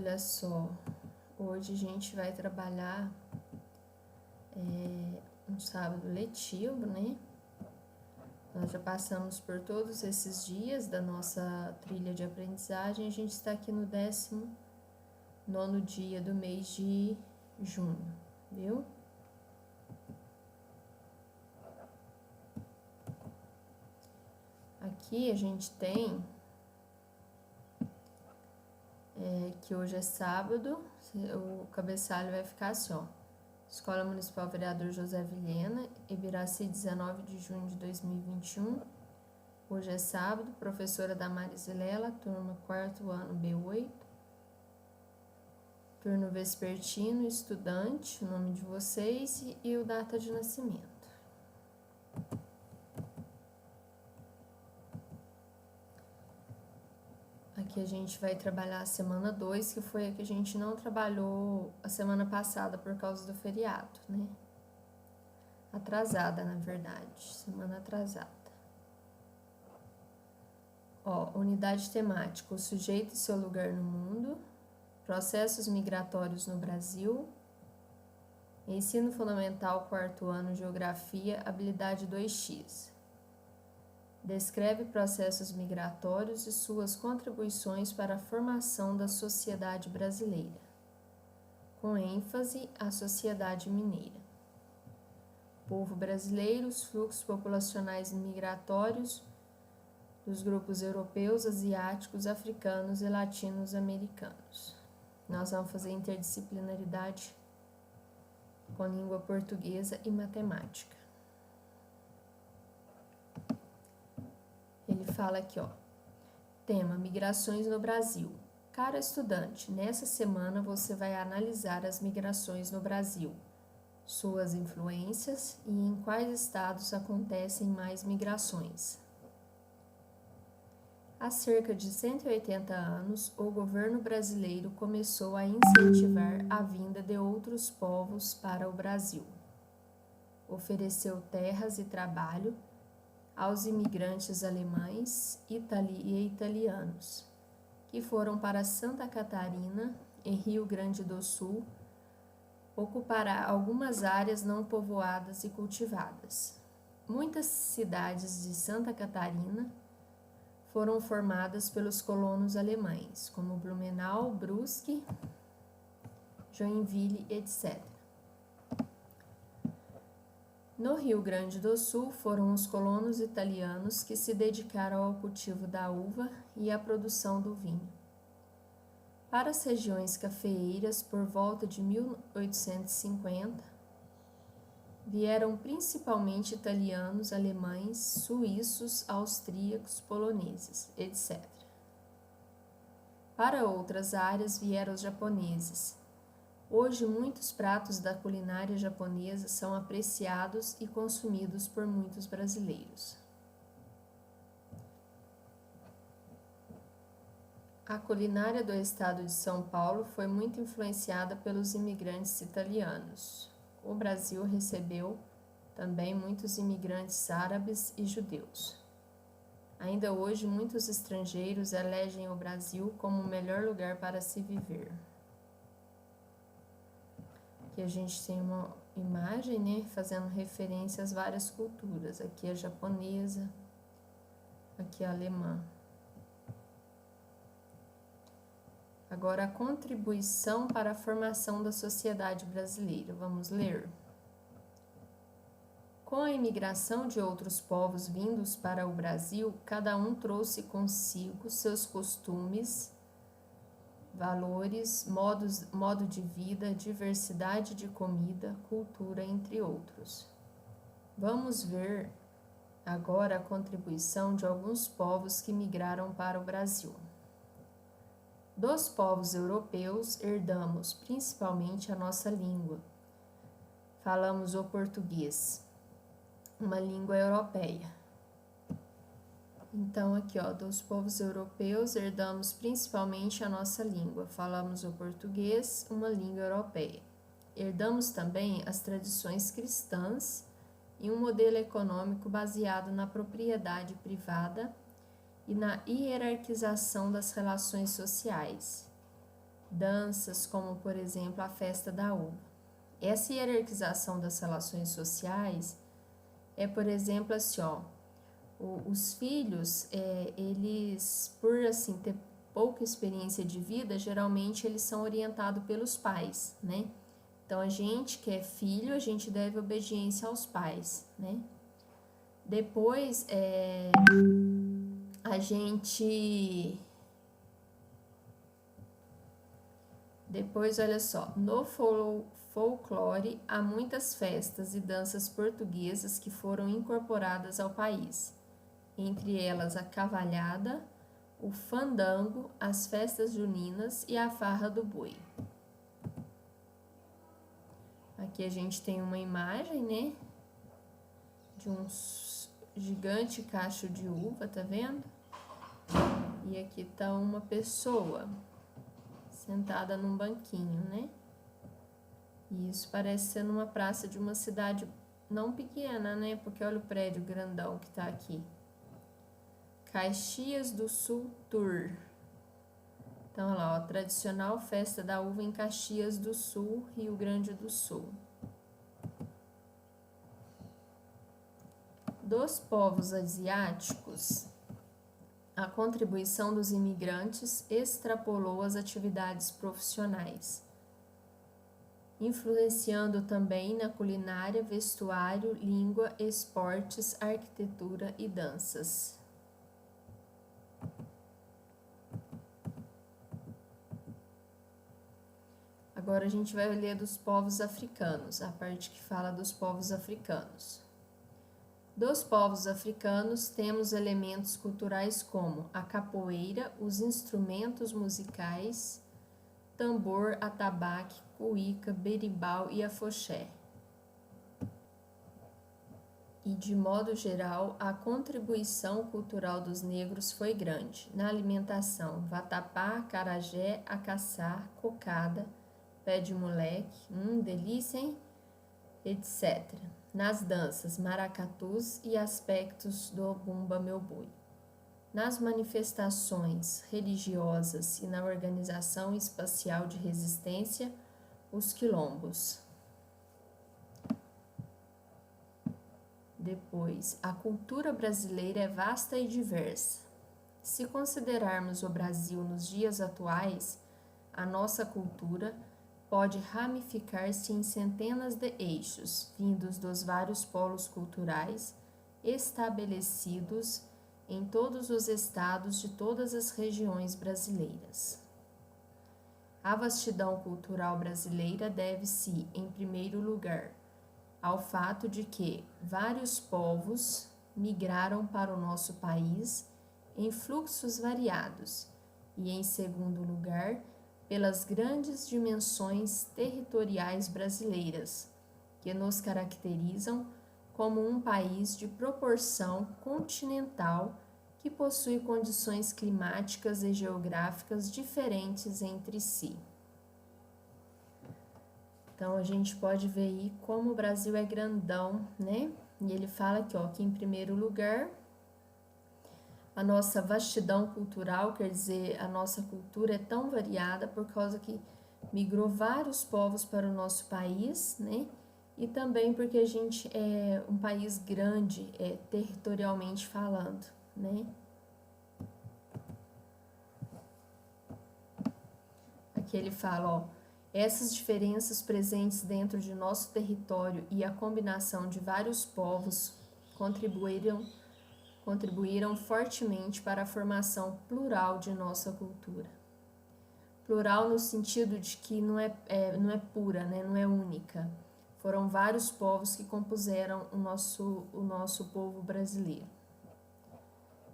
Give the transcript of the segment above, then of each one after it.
Olha só, hoje a gente vai trabalhar um sábado letivo, né? Nós já passamos por todos esses dias da nossa trilha de aprendizagem. A gente está aqui no 19º dia do mês de junho, viu? Aqui a gente tem que hoje é sábado, o cabeçalho vai ficar assim, ó. Escola Municipal Vereador José Vilhena, Ibiraci, 19 de junho de 2021. Hoje é sábado, professora Damaris Vilela, turma 4º ano B8. Turno vespertino, estudante, o nome de vocês e o data de nascimento. Aqui a gente vai trabalhar a semana 2, que foi a que a gente não trabalhou a semana passada por causa do feriado, né? Atrasada, na verdade, semana atrasada. Ó, unidade temática, o sujeito e seu lugar no mundo, processos migratórios no Brasil, ensino fundamental 4º ano, geografia, habilidade 2x. Descreve processos migratórios e suas contribuições para a formação da sociedade brasileira, com ênfase à sociedade mineira. Povo brasileiro, os fluxos populacionais migratórios dos grupos europeus, asiáticos, africanos e latino-americanos. Nós vamos fazer interdisciplinaridade com língua portuguesa e matemática. Ele fala aqui, ó, tema: migrações no Brasil. Caro estudante, nessa semana você vai analisar as migrações no Brasil, suas influências e em quais estados acontecem mais migrações. Há cerca de 180 anos, o governo brasileiro começou a incentivar a vinda de outros povos para o Brasil. Ofereceu terras e trabalho aos imigrantes alemães e italianos, que foram para Santa Catarina e Rio Grande do Sul, ocupar algumas áreas não povoadas e cultivadas. Muitas cidades de Santa Catarina foram formadas pelos colonos alemães, como Blumenau, Brusque, Joinville, etc. No Rio Grande do Sul, foram os colonos italianos que se dedicaram ao cultivo da uva e à produção do vinho. Para as regiões cafeeiras, por volta de 1850, vieram principalmente italianos, alemães, suíços, austríacos, poloneses, etc. Para outras áreas vieram os japoneses. Hoje, muitos pratos da culinária japonesa são apreciados e consumidos por muitos brasileiros. A culinária do estado de São Paulo foi muito influenciada pelos imigrantes italianos. O Brasil recebeu também muitos imigrantes árabes e judeus. Ainda hoje, muitos estrangeiros elegem o Brasil como o melhor lugar para se viver. Aqui a gente tem uma imagem, né, fazendo referência às várias culturas. Aqui a japonesa, aqui a alemã. Agora, a contribuição para a formação da sociedade brasileira. Vamos ler? Com a imigração de outros povos vindos para o Brasil, cada um trouxe consigo seus costumes, valores, modo de vida, diversidade de comida, cultura, entre outros. Vamos ver agora a contribuição de alguns povos que migraram para o Brasil. Dos povos europeus, herdamos principalmente a nossa língua. Falamos o português, uma língua europeia. Então, aqui, ó, dos povos europeus, herdamos principalmente a nossa língua. Falamos o português, uma língua europeia. Herdamos também as tradições cristãs e um modelo econômico baseado na propriedade privada e na hierarquização das relações sociais. danças como, por exemplo, a festa da uva. Essa hierarquização das relações sociais é, por exemplo, assim, ó, os filhos, eles, por assim ter pouca experiência de vida, geralmente eles são orientados pelos pais, né? Então, a gente que é filho, a gente deve obediência aos pais, né? Depois, a gente... Depois, olha só, no folclore há muitas festas e danças portuguesas que foram incorporadas ao país. Entre elas a cavalhada, o fandango, as festas juninas e a farra do boi. Aqui a gente tem uma imagem, né, de um gigante cacho de uva, tá vendo? E aqui tá uma pessoa sentada num banquinho, né? E isso parece ser numa praça de uma cidade não pequena, né? Porque olha o prédio grandão que tá aqui. Caxias do Sul Tour. Então, olha lá, ó, tradicional festa da uva em Caxias do Sul, Rio Grande do Sul. Dos povos asiáticos, a contribuição dos imigrantes extrapolou as atividades profissionais, influenciando também na culinária, vestuário, língua, esportes, arquitetura e danças. Agora a gente vai ler dos povos africanos, a parte que fala dos povos africanos. Dos povos africanos, temos elementos culturais como a capoeira, os instrumentos musicais, tambor, atabaque, cuíca, berimbau e afoxé. E, de modo geral, a contribuição cultural dos negros foi grande. Na alimentação, vatapá, acarajé, acaçá, cocada, pé de moleque, delícia, hein? Etc. Nas danças, maracatus e aspectos do Bumba Meu Boi. Nas manifestações religiosas e na organização espacial de resistência, os quilombos. Depois, a cultura brasileira é vasta e diversa. Se considerarmos o Brasil nos dias atuais, a nossa cultura pode ramificar-se em centenas de eixos, vindos dos vários polos culturais estabelecidos em todos os estados de todas as regiões brasileiras. A vastidão cultural brasileira deve-se, em primeiro lugar, ao fato de que vários povos migraram para o nosso país em fluxos variados e, em segundo lugar, pelas grandes dimensões territoriais brasileiras, que nos caracterizam como um país de proporção continental que possui condições climáticas e geográficas diferentes entre si. Então, a gente pode ver aí como o Brasil é grandão, né? E ele fala aqui, ó, que em primeiro lugar, a nossa vastidão cultural, quer dizer, a nossa cultura é tão variada por causa que migrou vários povos para o nosso país, né? E também porque a gente é um país grande, territorialmente falando, né? Aqui ele fala, ó, essas diferenças presentes dentro de nosso território e a combinação de vários povos contribuíram fortemente para a formação plural de nossa cultura. Plural no sentido de que não é pura, né? Não é única. Foram vários povos que compuseram o nosso povo brasileiro.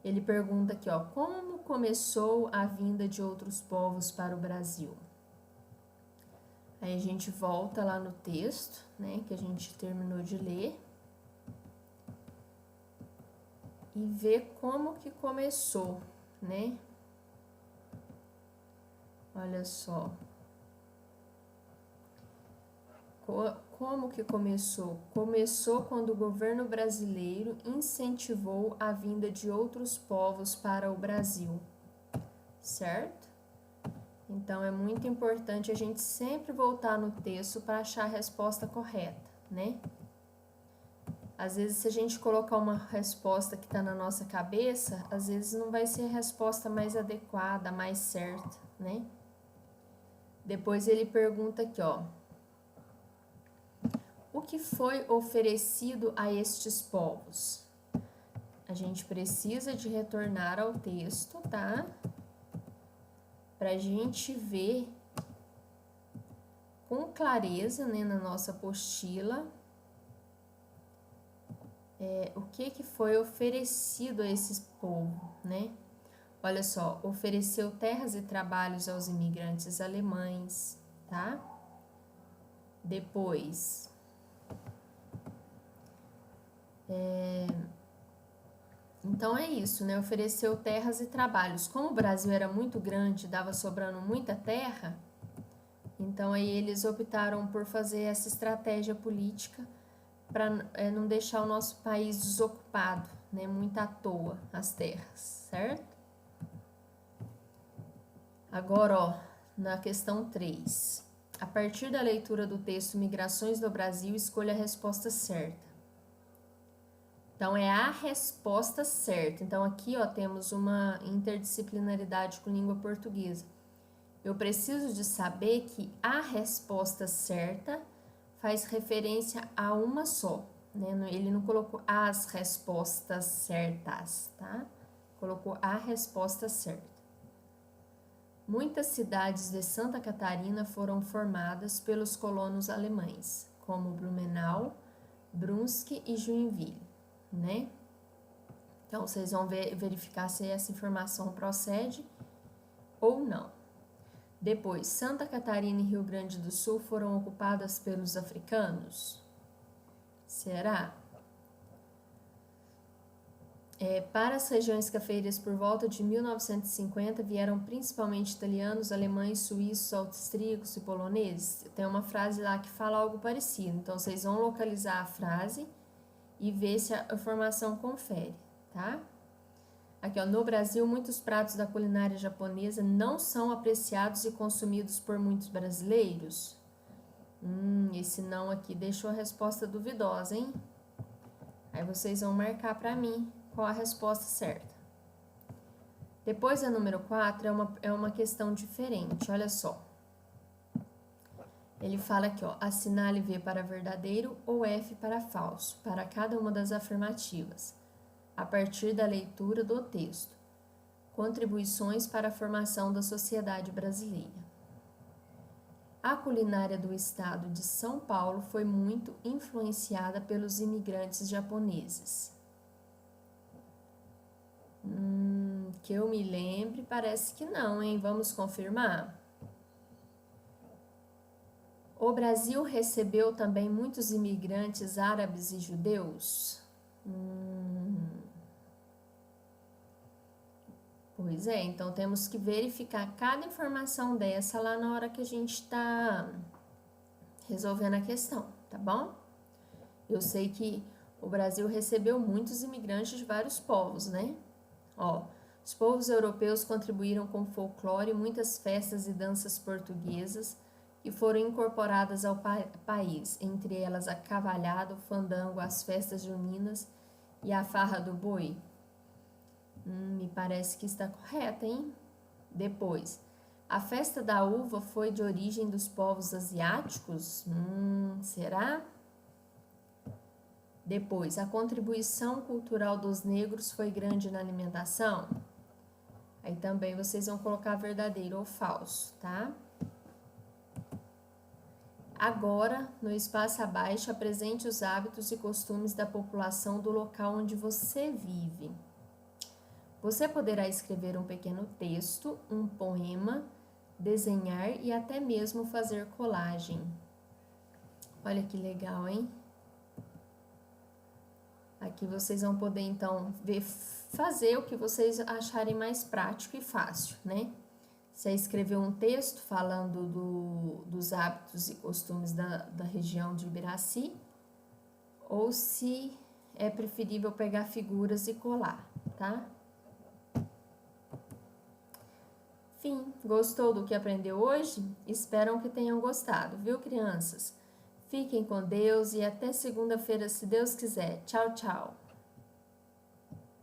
Ele pergunta aqui, ó, como começou a vinda de outros povos para o Brasil? Aí a gente volta lá no texto, né, que a gente terminou de ler, e vê como que começou, né? Olha só. Como que começou? Começou quando o governo brasileiro incentivou a vinda de outros povos para o Brasil, certo? Então, é muito importante a gente sempre voltar no texto para achar a resposta correta, né? Às vezes, se a gente colocar uma resposta que está na nossa cabeça, às vezes não vai ser a resposta mais adequada, mais certa, né? Depois ele pergunta aqui, ó. O que foi oferecido a estes povos? A gente precisa de retornar ao texto, tá? Pra gente ver com clareza, né, na nossa apostila, o que foi oferecido a esses povos, né? Olha só, ofereceu terras e trabalhos aos imigrantes alemães, tá? Depois, então é isso, né? Ofereceu terras e trabalhos. Como o Brasil era muito grande, dava sobrando muita terra, então aí eles optaram por fazer essa estratégia política para não deixar o nosso país desocupado, né? Muito à toa as terras, certo? Agora, ó, na questão 3. A partir da leitura do texto Migrações do Brasil, escolha a resposta certa. Então, é a resposta certa. Então, aqui, ó, temos uma interdisciplinaridade com língua portuguesa. Eu preciso de saber que a resposta certa faz referência a uma só, né? Ele não colocou as respostas certas, tá? Colocou a resposta certa. Muitas cidades de Santa Catarina foram formadas pelos colonos alemães, como Blumenau, Brunsk e Joinville, né? Então, vocês vão verificar se essa informação procede ou não. Depois, Santa Catarina e Rio Grande do Sul foram ocupadas pelos africanos? Será? Para as regiões cafeeiras por volta de 1950 vieram principalmente italianos, alemães, suíços, austríacos e poloneses. Tem uma frase lá que fala algo parecido. Então, vocês vão localizar a frase e ver se a informação confere, tá? Aqui, ó, no Brasil, muitos pratos da culinária japonesa não são apreciados e consumidos por muitos brasileiros. Esse não aqui deixou a resposta duvidosa, hein? Aí vocês vão marcar para mim qual a resposta certa. Depois, a número 4 é uma questão diferente, olha só. Ele fala aqui, ó, assinale V para verdadeiro ou F para falso, para cada uma das afirmativas, a partir da leitura do texto. Contribuições para a formação da sociedade brasileira. A culinária do estado de São Paulo foi muito influenciada pelos imigrantes japoneses. Que eu me lembre, parece que não, hein? Vamos confirmar? O Brasil recebeu também muitos imigrantes árabes e judeus? Pois é, então temos que verificar cada informação dessa lá na hora que a gente está resolvendo a questão, tá bom? Eu sei que o Brasil recebeu muitos imigrantes de vários povos, né? Ó, os povos europeus contribuíram com folclore e muitas festas e danças portuguesas que foram incorporadas ao país, entre elas a cavalhada, o fandango, as festas juninas e a farra do boi. Me parece que está correta, hein? Depois, a festa da uva foi de origem dos povos asiáticos? Será? Depois, a contribuição cultural dos negros foi grande na alimentação? Aí também vocês vão colocar verdadeiro ou falso, tá? Agora, no espaço abaixo, apresente os hábitos e costumes da população do local onde você vive. Você poderá escrever um pequeno texto, um poema, desenhar e até mesmo fazer colagem. Olha que legal, hein? Aqui vocês vão poder, então, fazer o que vocês acharem mais prático e fácil, né? Se é escrever um texto falando dos hábitos e costumes da região de Ibiraci, ou se é preferível pegar figuras e colar, tá? Fim. Gostou do que aprendeu hoje? Espero que tenham gostado, viu, crianças? Fiquem com Deus e até segunda-feira, se Deus quiser. Tchau, tchau.